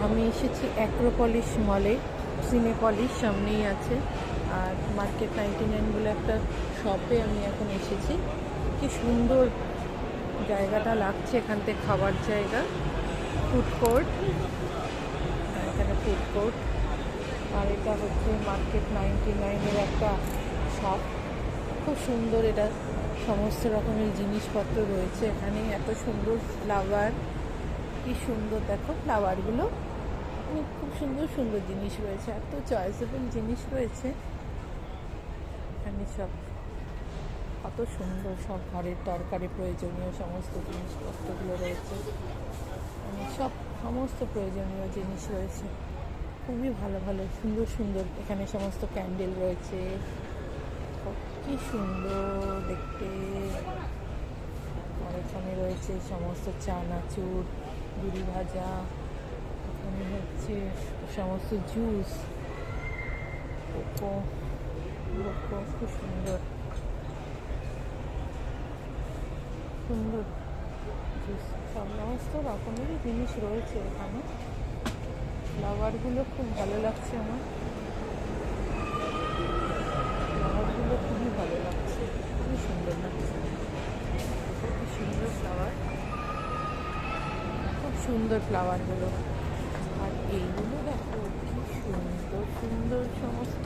আমি এসেছি অ্যাক্রোপলিস মলে, সিনেপলিস সামনেই আছে। আর মার্কেট 99 বলে একটা শপে আমি এখন এসেছি। কি সুন্দর জায়গাটা লাগছে, এখান থেকে খাবার জায়গা, ফুড কোর্ট, এখানে ফুড কোর্ট। আর এটা হচ্ছে মার্কেট 99-এর একটা শপ। খুব সুন্দর, এটা সমস্ত রকমের জিনিসপত্র রয়েছে এখানে। এত সুন্দর ফ্লাওয়ার, কি সুন্দর দেখো ফ্লাওয়ারগুলো, খুব সুন্দর সুন্দর জিনিস রয়েছে, এত চয়েসেবল জিনিস রয়েছে এখানে। সব কত সুন্দর, সব ঘরের তরকারি প্রয়োজনীয় সমস্ত জিনিসপত্রগুলো রয়েছে, সব সমস্ত প্রয়োজনীয় জিনিস রয়েছে। খুবই ভালো ভালো সুন্দর সুন্দর এখানে সমস্ত ক্যান্ডেল রয়েছে, কি সুন্দর দেখতে। আর এখানে রয়েছে সমস্ত চানাচুর, গুড়ি ভাজা, এখানে হচ্ছে সমস্ত জুস, কোকো, খুব সুন্দর সুন্দর জুস, সমস্ত রকমেরই জিনিস রয়েছে এখানে। ফ্লাওয়ারগুলো খুব ভালো লাগছে আমার, ফ্লাওয়ারগুলো খুবই ভালো লাগছে, খুবই সুন্দর লাগছে, খুব সুন্দর ফ্লাওয়ার, খুব সুন্দর ফ্লাওয়ারগুলো। আর এইগুলো দেখো কি সুন্দর সুন্দর সমস্ত